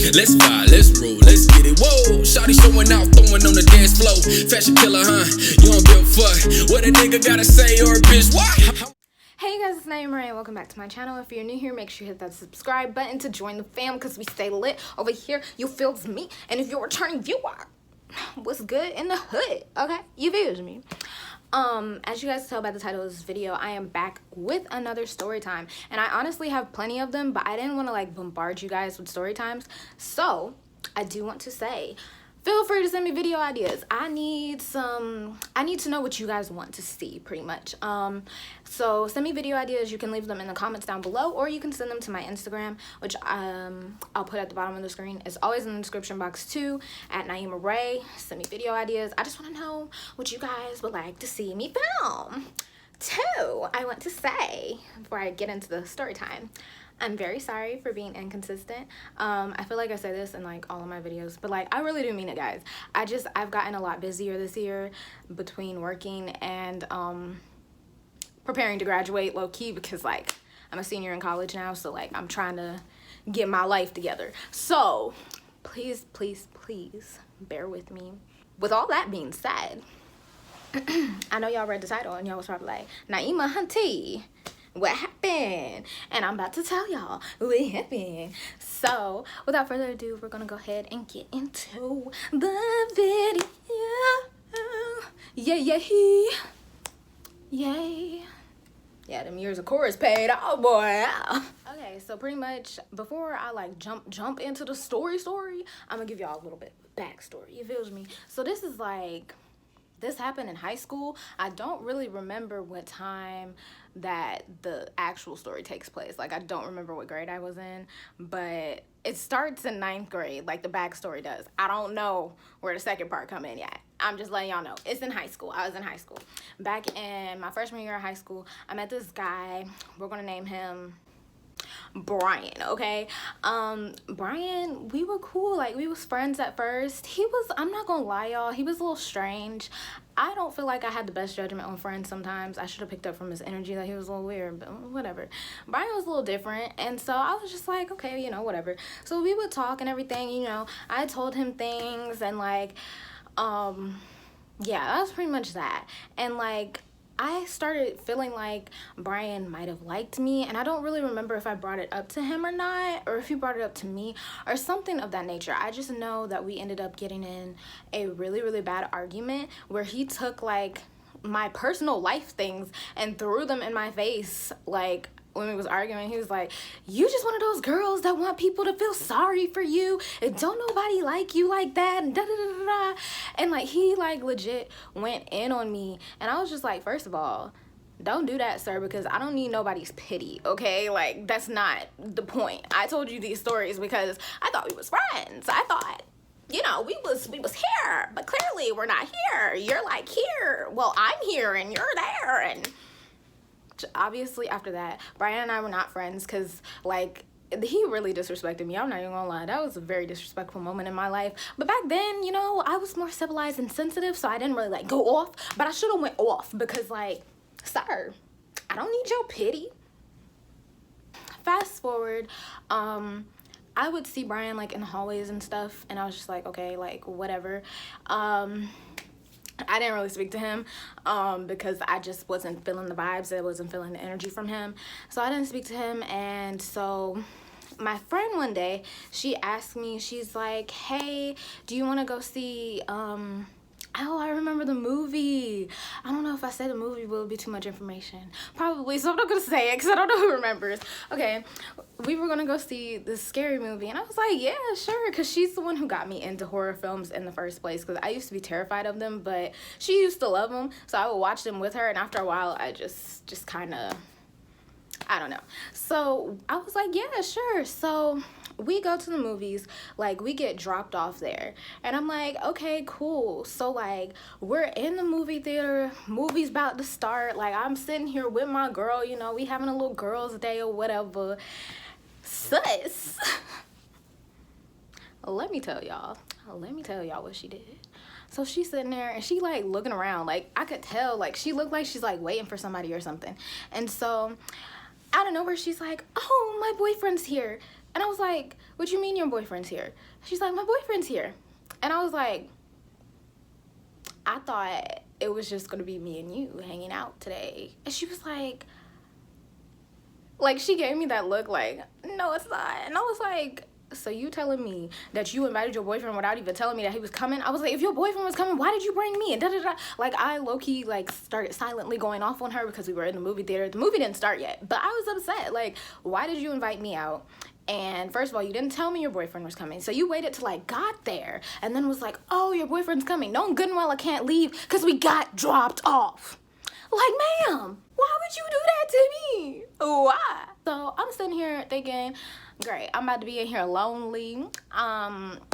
Let's vibe, let's roll, let's get it. Whoa, shawty showing out, throwing on the dance floor. Fashion killer, huh? You don't give a fuck what a nigga gotta say or a bitch. What? Hey guys, it's Naimahrae and welcome back to my channel. If you're new here, make sure you hit that subscribe button to join the fam because we stay lit over here. You feels me. And if you're a returning viewer, what's good in the hood? Okay, you feels me. As you guys can tell by the title of this video, I am back with another story time. And I honestly have plenty of them, but I didn't want to like bombard you guys with story times. So I do want to say, feel free to send me video ideas. I need to know what you guys want to see, pretty much. So send me video ideas. You can leave them in the comments down below, or you can send them to my Instagram, which I'll put at the bottom of the screen. It's always in the description box too, at naimahrae. Send me video ideas. I just want to know what you guys would like to see me film. Two, I want to say, before I get into the story time, I'm very sorry for being inconsistent. I feel like I say this in like all of my videos, but like I really do mean it, guys. I've gotten a lot busier this year between working and preparing to graduate low-key, because like I'm a senior in college now, so like I'm trying to get my life together. So please bear with me. With all that being said, I know y'all read the title and y'all was probably like, Naimah hunty, what happened? And I'm about to tell y'all what happened. So without further ado, we're gonna go ahead and get into the video. Yay. Yeah, them years of chorus paid. Oh boy. Okay, so pretty much before I like jump into the story, I'm gonna give y'all a little bit of backstory. You feel me? So this happened in high school. I don't really remember what time that the actual story takes place. Like, I don't remember what grade I was in, but it starts in 9th grade, like the backstory does. I don't know where the second part come in yet. I'm just letting y'all know. It's in high school. I was in high school. Back in my freshman year of high school, I met this guy. We're gonna name him Brian, okay? Brian, we were cool. Like, we was friends at first. I'm not gonna lie, y'all, he was a little strange. I don't feel like I had the best judgment on friends sometimes. I should have picked up from his energy that he was a little weird, but whatever. Brian was a little different, and so I was just like, okay, you know, whatever. So we would talk and everything, you know. I told him things, and like, yeah, that was pretty much that. And like, I started feeling like Brian might have liked me, and I don't really remember if I brought it up to him or not, or if he brought it up to me or something of that nature. I just know that we ended up getting in a really bad argument where he took like my personal life things and threw them in my face. Like, when we was arguing, he was like, you just one of those girls that want people to feel sorry for you, and don't nobody like you like that, and da-da-da-da-da. And like, he like legit went in on me, and I was just like, first of all, don't do that, sir, because I don't need nobody's pity, okay? Like, that's not the point. I told you these stories because I thought we was friends. I thought, you know, we was here, but clearly we're not here. You're like here. Well, I'm here and you're there. And obviously after that, Brian and I were not friends because like he really disrespected me. I'm not even gonna lie, that was a very disrespectful moment in my life. But back then, you know, I was more civilized and sensitive, so I didn't really like go off, but I should have went off because like, sir, I don't need your pity. Fast forward, I would see Brian like in the hallways and stuff, and I was just like, okay, like whatever. I didn't really speak to him because I just wasn't feeling the vibes. I wasn't feeling the energy from him. So I didn't speak to him. And so my friend one day, she asked me, she's like, hey, do you want to go see oh, I remember the movie. I don't know if I say the movie will be too much information. Probably, so I'm not gonna say it because I don't know who remembers. Okay, we were gonna go see this scary movie, and I was like, yeah, sure, because she's the one who got me into horror films in the first place, because I used to be terrified of them, but she used to love them, so I would watch them with her, and after a while, I just kind of, I don't know. So I was like, yeah, sure. So we go to the movies, like we get dropped off there, and I'm like, okay, cool. So like we're in the movie theater, movie's about to start, like I'm sitting here with my girl, you know, we having a little girls day or whatever. Sus. let me tell y'all what she did. So she's sitting there and she like looking around, like I could tell, like she looked like she's like waiting for somebody or something. And so out of nowhere she's like, oh, my boyfriend's here. And I was like, what you mean your boyfriend's here? She's like, my boyfriend's here. And I was like, I thought it was just gonna be me and you hanging out today. And she was like, she gave me that look like, no, it's not. And I was like, so you telling me that you invited your boyfriend without even telling me that he was coming? I was like, if your boyfriend was coming, why did you bring me? And da-da-da. Like, I low-key, started silently going off on her because we were in the movie theater. The movie didn't start yet, but I was upset. Like, why did you invite me out? And first of all, you didn't tell me your boyfriend was coming. So you waited till I got there and then was like, oh, your boyfriend's coming. Knowing good and well I can't leave because we got dropped off. Like, ma'am, why would you do that to me? Why? So I'm sitting here thinking, great, I'm about to be in here lonely.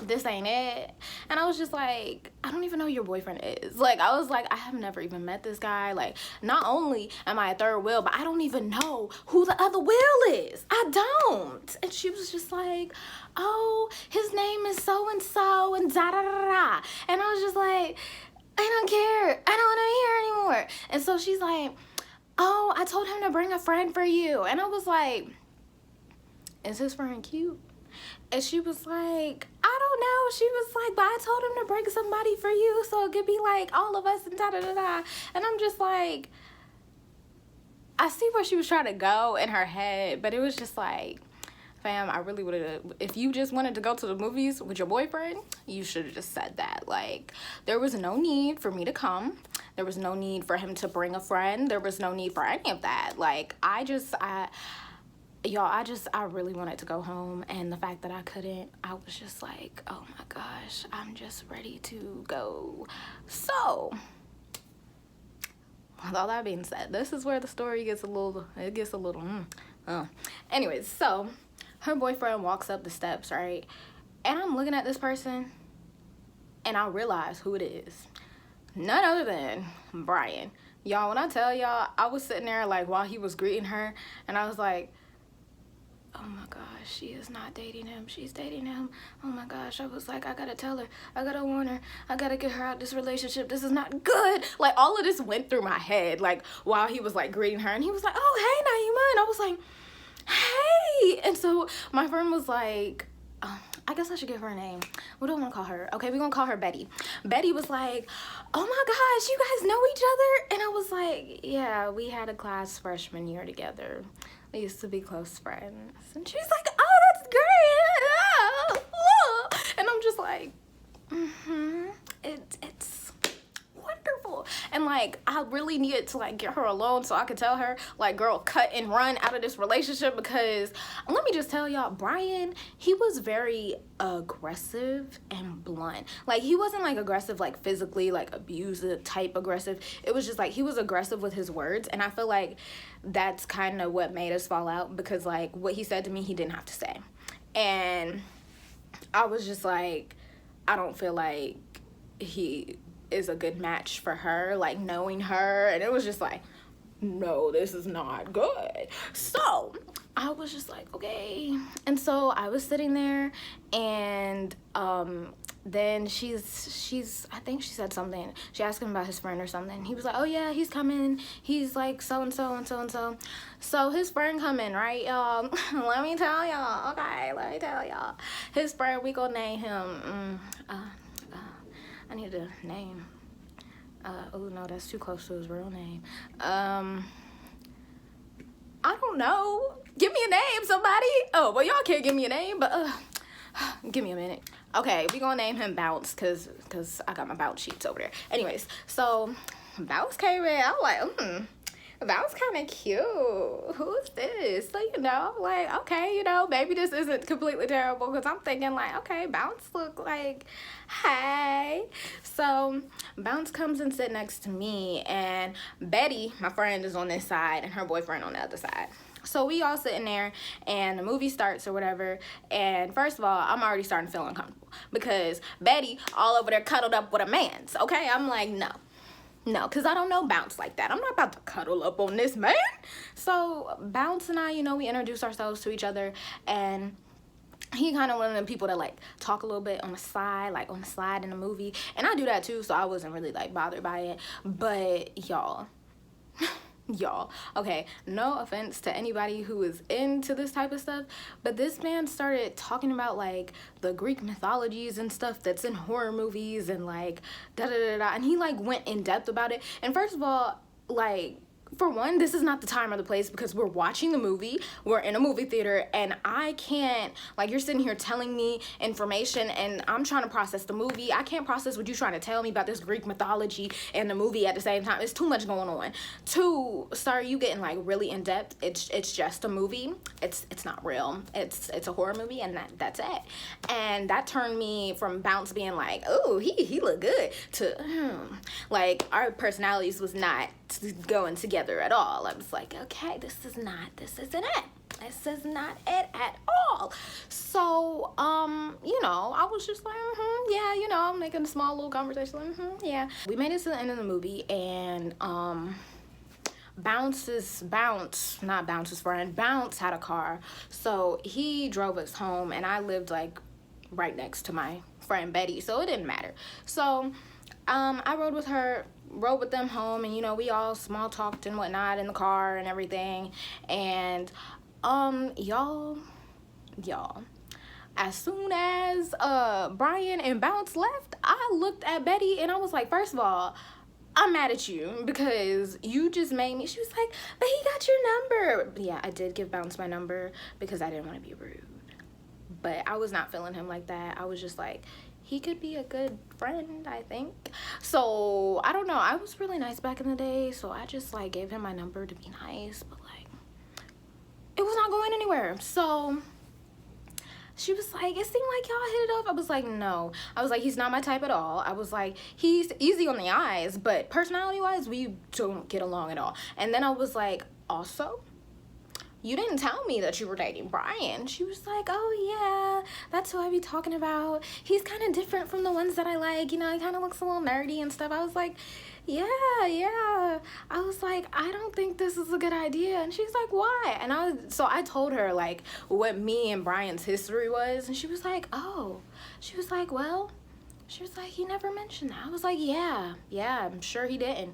This ain't it. And I was just like, I don't even know who your boyfriend is. Like, I was like, I have never even met this guy. Like, not only am I a third wheel, but I don't even know who the other wheel is. I don't. And she was just like, oh, his name is so-and-so and da-da-da-da. And I was just like, I don't care. I don't want to hear anymore. And so she's like, oh, I told him to bring a friend for you. And I was like, is his friend cute? And she was like, I don't know. She was like, but I told him to bring somebody for you so it could be like all of us and da-da-da-da. And I'm just like, I see where she was trying to go in her head, but it was just like, fam, I really would have, if you just wanted to go to the movies with your boyfriend, you should have just said that. Like, there was no need for me to come. There was no need for him to bring a friend. There was no need for any of that. Like, I really wanted to go home, and the fact that I couldn't, I was just like, oh my gosh, I'm just ready to go. So, with all that being said, this is where the story gets a little, anyways, so her boyfriend walks up the steps, right? And I'm looking at this person, and I realize who it is. None other than Brian. Y'all, when I tell y'all, I was sitting there, like, while he was greeting her, and I was like, oh my gosh, she is not dating him. She's dating him. Oh my gosh. I was like, I gotta tell her. I gotta warn her. I gotta get her out of this relationship. This is not good. Like, all of this went through my head, like, while he was, like, greeting her. And he was like, oh, hey, Naimah. And I was like, hey. And so my friend was like, I guess I should give her a name. What do I want to call her? Okay, we're gonna call her Betty. Betty was like, oh my gosh, you guys know each other? And I was like, yeah, we had a class freshman year together. We used to be close friends. And she's like, oh, that's great. And I'm just like, it's wonderful. And like, I really needed to like get her alone so I could tell her, like, girl, cut and run out of this relationship, because let me just tell y'all, Brian, he was very aggressive and blunt. Like, he wasn't like aggressive, like physically, like abusive type aggressive. It was just like, he was aggressive with his words. And I feel like that's kind of what made us fall out, because like what he said to me, he didn't have to say. And I was just like, I don't feel like he is a good match for her, like, knowing her. And it was just like, no, this is not good. So I was just like, okay. And so I was sitting there, and then she's I think she said something. She asked him about his friend or something. He was like, oh yeah, he's coming. He's like so-and-so and so-and-so. So his friend coming, right, y'all? Let me tell y'all. Okay, let me tell y'all. His friend, we gonna name him, I need a name. Oh no, that's too close to his real name. I don't know. Give me a name, somebody. Oh, well, y'all can't give me a name, but give me a minute. Okay, we gonna name him Bounce, cause I got my Bounce sheets over there. Anyways, so Bounce came in. I was like, Bounce kind of cute. Who is this? So, you know, like, okay, you know, maybe this isn't completely terrible, because I'm thinking like, okay, Bounce look like, hey. So Bounce comes and sit next to me, and Betty, my friend, is on this side and her boyfriend on the other side. So we all sitting there, and the movie starts or whatever, and first of all, I'm already starting to feel uncomfortable, because Betty all over there cuddled up with a man's, okay? I'm like, no, because I don't know Bounce like that. I'm not about to cuddle up on this man. So Bounce and I, you know, we introduce ourselves to each other, and he kind of one of them people that like talk a little bit on the side, like on the slide in the movie, and I do that too, so I wasn't really like bothered by it. But y'all, y'all, okay, no offense to anybody who is into this type of stuff, but this man started talking about like the Greek mythologies and stuff that's in horror movies and like da da da da, and he like went in depth about it. And first of all, like, for one, this is not the time or the place because we're watching the movie, we're in a movie theater, and I can't, like, you're sitting here telling me information and I'm trying to process the movie. I can't process what you're trying to tell me about this Greek mythology and the movie at the same time. It's too much going on. Two, sorry, you getting like really in depth. It's just a movie. It's not real. It's a horror movie, and that's it. And that turned me from Bounce being like, oh, he look good, to like, our personalities was not going together at all. I was like, okay, this isn't it. This is not it at all. So, you know, I was just like, yeah, you know, I'm making a small little conversation, like, yeah. We made it to the end of the movie, and Bounce's friend, Bounce had a car, so he drove us home, and I lived like right next to my friend Betty, so it didn't matter. So I rode with them home, and you know, we all small talked and whatnot in the car and everything. And y'all, as soon as Brian and Bounce left, I looked at Betty and I was like, first of all, I'm mad at you because you just made me. She was like, but he got your number. But yeah, I did give Bounce my number because I didn't want to be rude, but I was not feeling him like that. I was just like, he could be a good friend, I think. So I don't know, I was really nice back in the day, so I just like gave him my number to be nice, but like, it was not going anywhere. So she was like, it seemed like y'all hit it off. I was like, no. I was like, he's not my type at all. I was like, he's easy on the eyes, but personality wise, we don't get along at all. And then I was like, also, you didn't tell me that you were dating Brian. She was like, oh yeah, that's who I be talking about. He's kind of different from the ones that I like. You know, he kind of looks a little nerdy and stuff. I was like, yeah. I was like, I don't think this is a good idea. And she's like, why? And I told her like what me and Brian's history was. And she was like, oh. She was like, well, he never mentioned that. I was like, yeah, I'm sure he didn't.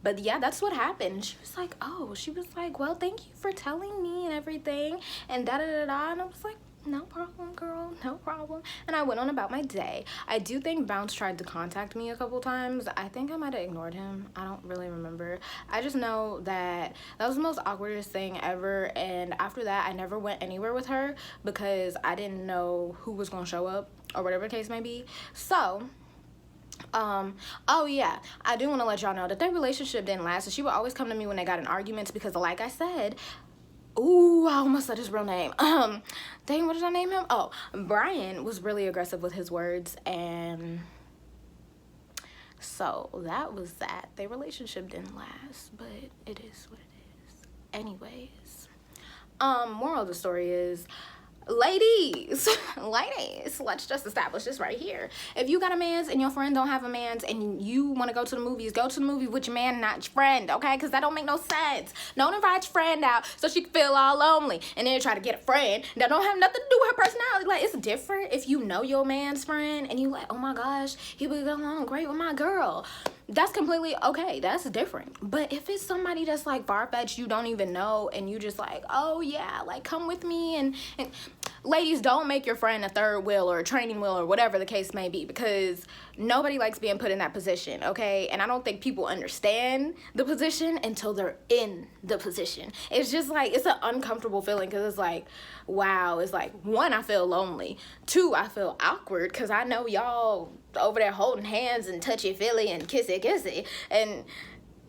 But yeah, that's what happened. She was like, oh. She was like, well, thank you for telling me and everything, and da-da-da-da. And I was like, no problem, girl, no problem. And I went on about my day. I do think Bounce tried to contact me a couple times. I think I might have ignored him. I don't really remember. I just know that was the most awkwardest thing ever. And after that, I never went anywhere with her because I didn't know who was going to show up or whatever the case may be. So oh yeah, I do want to let y'all know that their relationship didn't last, and she would always come to me when they got in arguments because, like I said, ooh, I almost said his real name. Dang, what did I name him? Oh, Brian was really aggressive with his words, and so that was that. Their relationship didn't last, but it is what it is. Anyways, moral of the story is, ladies, let's just establish this right here. If you got a man's and your friend don't have a man's and you want to go to the movies, go to the movie with your man, not your friend, okay? Because that don't make no sense. Don't invite your friend out so she can feel all lonely and then try to get a friend that don't have nothing to do with her personality. Like, it's different if you know your man's friend and you like, oh my gosh, he would get along great with my girl. That's completely okay. That's different. But if it's somebody that's like far-fetched, you don't even know, and you just like, oh yeah, like come with me, and ladies, don't make your friend a third wheel or a training wheel or whatever the case may be, because nobody likes being put in that position, okay? And I don't think people understand the position until they're in the position. It's just like, it's an uncomfortable feeling because it's like, wow, it's like, one, I feel lonely. Two, I feel awkward because I know y'all over there holding hands and touchy-feely and kissy-kissy, and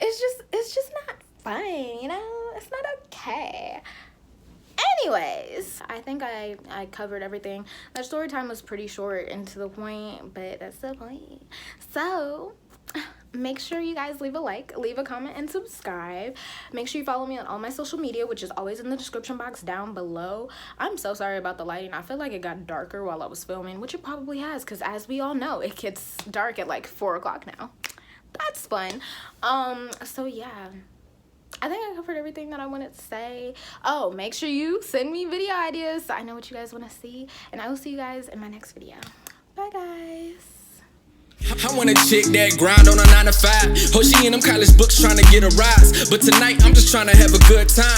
it's just not fun, you know? It's not okay. Anyways, I think I covered everything. That story time was pretty short and to the point, but that's the point. So make sure you guys leave a like, leave a comment, and subscribe. Make sure you follow me on all my social media, which is always in the description box down below. I'm so sorry about the lighting. I feel like it got darker while I was filming, which it probably has, because as we all know, it gets dark at like 4 o'clock now. That's fun. So yeah, I think I covered everything that I wanted to say. Oh, make sure you send me video ideas so I know what you guys want to see, and I will see you guys in my next video. Bye, guys. I want a chick that grind on a 9 to 5. Oh, she in them college books trying to get a rise. But tonight I'm just trying to have a good time.